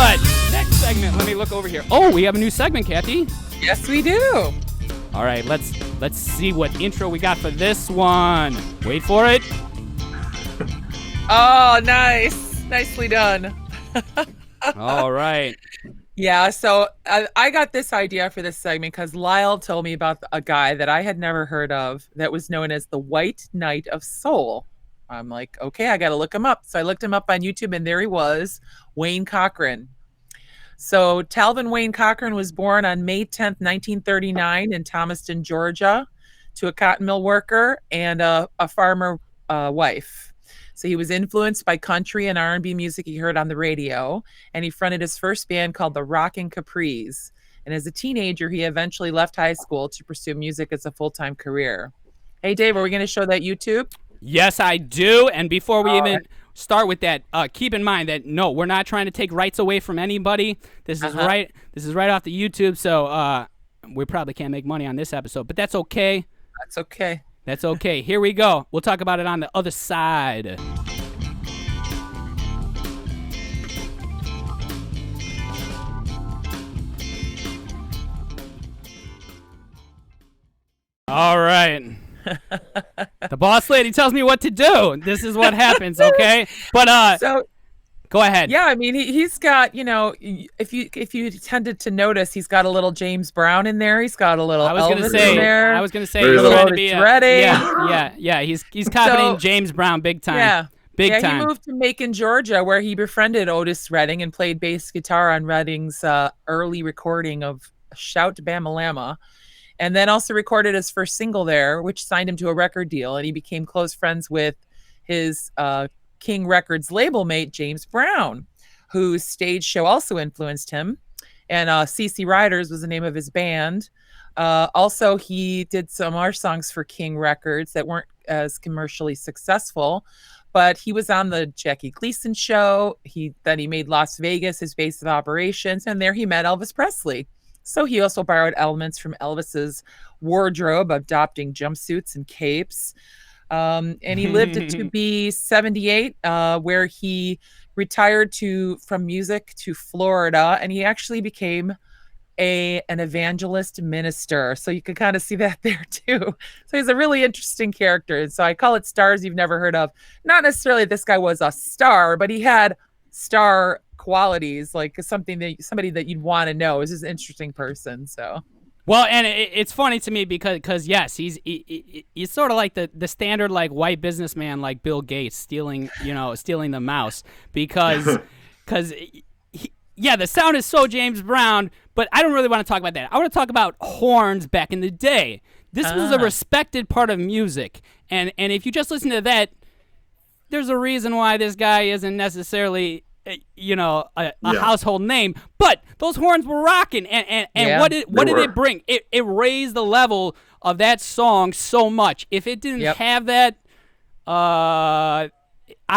But next segment, let me look over here. Oh, we have a new segment, Kathy. Yes, we do. All right, let's see what intro we got for this one. Wait for it. Oh, nice. Nicely done. All right. Yeah, so I got this idea for this segment because Lyle told me about a guy that I had never heard of that was known as the White Knight of Soul. I'm like, okay, I got to look him up. So I looked him up on YouTube, and there he was, Wayne Cochran. So Talvin Wayne Cochran was born on May 10th, 1939 in Thomaston, Georgia, to a cotton mill worker and a farmer wife. So he was influenced by country and R&B music he heard on the radio, and he fronted his first band called the Rockin' Capris. And as a teenager, he eventually left high school to pursue music as a full-time career. Hey, Dave, are we going to show that YouTube? Yes, I do. And before we start with that, keep in mind that no, we're not trying to take rights away from anybody. This is right. This is right off the YouTube, so we probably can't make money on this episode, but that's okay. That's okay. That's okay. Here we go. We'll talk about it on the other side. All right. The boss lady tells me what to do. This is what happens, okay? But so go ahead. Yeah, I mean he's got, if you tended to notice, he's got a little James Brown in there. He's got a little Elvis in there. I was gonna say he's trying to be Redding. Yeah. He's copying James Brown big time. Yeah. Big time. He moved to Macon, Georgia, where he befriended Otis Redding and played bass guitar on Redding's early recording of Shout Bamalama. And then also recorded his first single there, which signed him to a record deal. And he became close friends with his King Records label mate, James Brown, whose stage show also influenced him. And CC Riders was the name of his band. Also, he did some more songs for King Records that weren't as commercially successful. But he was on the Jackie Gleason show. Then he made Las Vegas his base of operations. And there he met Elvis Presley. So he also borrowed elements from Elvis's wardrobe, adopting jumpsuits and capes. And he lived to be 78, where he retired from music to Florida, and he actually became an evangelist minister. So you can kind of see that there too. So he's a really interesting character. And so I call it stars you've never heard of. Not necessarily this guy was a star, but he had star qualities, like somebody that you'd want to know. Is this an interesting person. So well, and it's funny to me because yes, he's sort of like the standard like white businessman like Bill Gates stealing the mouse because the sound is so James Brown, but I don't really want to talk about that. I want to talk about horns back in the day. This was a respected part of music, and if you just listen to that, there's a reason why this guy isn't necessarily a household name, but those horns were rocking, and what did it bring? It raised the level of that song so much. If it didn't have that, I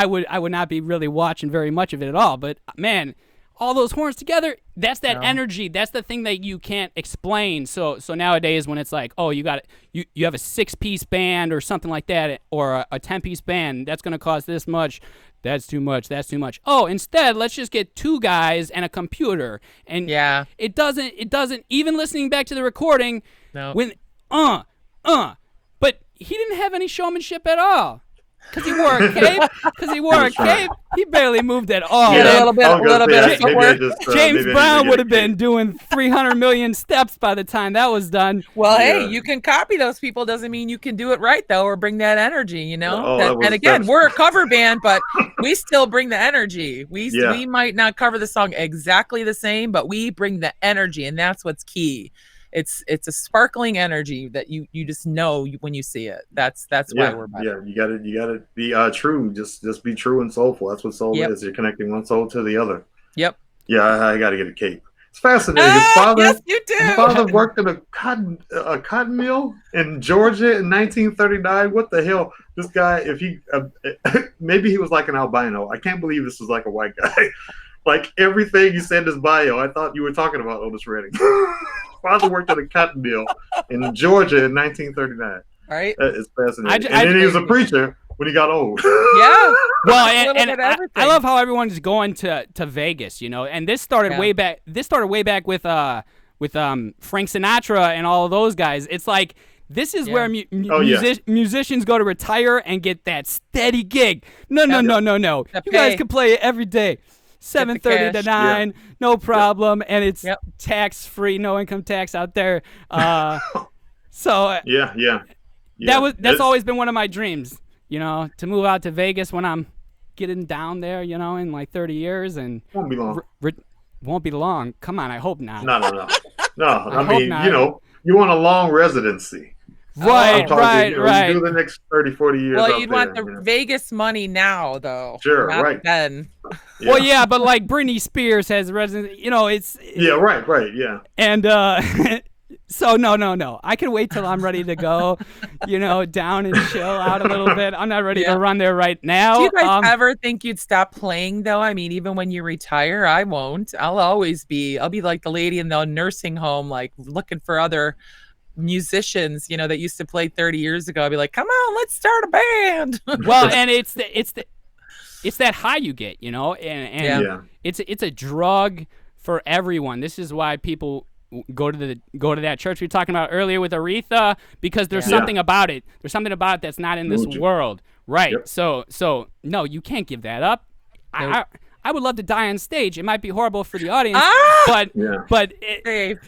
would not be really watching very much of it at all. But man, all those horns together, that's that energy. That's the thing that you can't explain. So nowadays when it's like, oh, you have a 6-piece band or something like that, or a 10-piece band, that's going to cost this much. That's too much. Oh, instead, let's just get 2 guys and a computer. And it doesn't even listening back to the recording. No. When but he didn't have any showmanship at all. Because he wore a cape. He barely moved at all. Yeah, a little bit of footwork. James Brown would have been doing 300 million steps by the time that was done. Well, hey, you can copy those people. Doesn't mean you can do it right, though, or bring that energy, and again, we're a cover band, but we still bring the energy. We might not cover the song exactly the same, but we bring the energy, and that's what's key. It's a sparkling energy that you just know when you see it. That's why we're better. You gotta be true. Just be true and soulful. That's what soul is. You're connecting one soul to the other. Yep. Yeah, I gotta get a cape. It's fascinating. His father, yes, you do. His father worked in a cotton mill in Georgia in 1939. What the hell? This guy, if he maybe he was like an albino. I can't believe this was like a white guy. Like everything you said in his bio, I thought you were talking about Otis Redding. Father worked at a cotton mill in Georgia in 1939. Right. It's fascinating. And then he was a preacher when he got old. Yeah. Well, A little and bit of I everything. love how everyone's going to Vegas, you know. And this started Yeah. way back. This started way back with Frank Sinatra and all of those guys. It's like this is Yeah. where musicians go to retire and get that steady gig. No. The You guys pay. can play it every day. 7:30 to cash. 9, no problem, and it's Yep. tax free, no income tax out there. So Yeah. that's always been one of my dreams, you know, to move out to Vegas when I'm getting down there, you know, in like 30 years, and Won't be long. won't be long. Come on, I hope not. No. I hope mean, not. you know, you want a long residency. Right, I'm talking, right, you know, right. You do the next 30, 40 years Well, out you'd there, want the you know. Vegas money now, though. Sure, not right. Then. Well, yeah, but like Britney Spears has resident, you know, it's Yeah, right, yeah. and so no. I can wait till I'm ready to go, you know, down and chill out a little bit. I'm not ready Yeah. to run there right now. Do you guys ever think you'd stop playing, though? I mean, even when you retire, I won't. I'll be like the lady in the nursing home, like looking for other musicians, you know, that used to play 30 years ago. I'd be like, come on, let's start a band. Well, and it's that high you get, you know, and Yeah. it's a drug for everyone. This is why people go to that church we were talking about earlier with Aretha, because there's Yeah. something about it. There's something about it that's not in this Mood you. world, right? Yep. So no, you can't give that up. Nope. I would love to die on stage. It might be horrible for the audience, Ah! but Dave.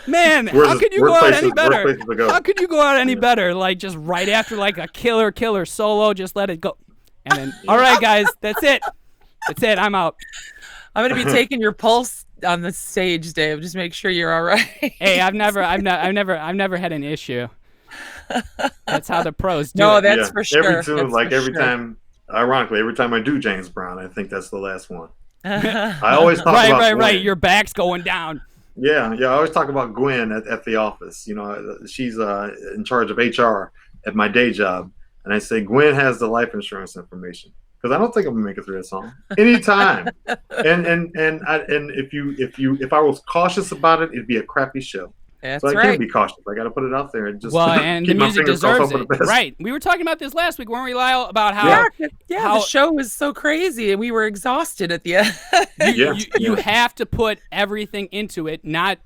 man, Where's how the- could you where's go out places- any where's better? places to go? How could you go out any better? Like just right after like a killer solo, just let it go, and then all right, guys, that's it. I'm out. I'm going to be taking your pulse on the stage, Dave. Just make sure you're all right. Hey, I've never had an issue. That's how the pros do No, it. that's for sure. Every tune, That's like for every sure. time, ironically, every time I do James Brown, I think that's the last one. I always talk right, about right. Gwen. Your back's going down. Yeah. I always talk about Gwen at the office. You know, she's in charge of HR at my day job, and I say Gwen has the life insurance information because I don't think I'm gonna make it through that song anytime. and if I was cautious about it, it'd be a crappy show. That's So I right. can't be cautious. I got to put it out there and just Well, and the keep my music fingers crossed deserves for the it. best. Right. We were talking about this last week, weren't we, Lyle? About how Yeah, the show was so crazy, and we were exhausted at the end. you have to put everything into it, not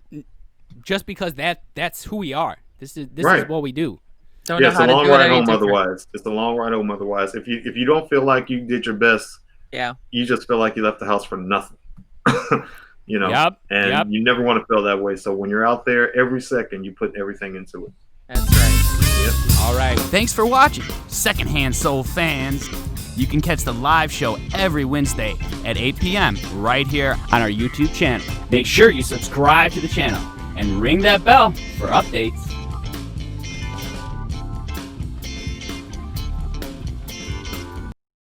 just because that's who we are. This is Right. what we do. Don't Yeah, know it's how a to long do it ride any home different. otherwise. It's a long ride home otherwise. If you don't feel like you did your best, Yeah. you just feel like you left the house for nothing. You know, Yep, and yep. you never want to feel that way. So when you're out there, every second you put everything into it. That's right. Yep. All right. Thanks for watching, Secondhand Soul fans. You can catch the live show every Wednesday at 8 p.m. right here on our YouTube channel. Make sure you subscribe to the channel and ring that bell for updates.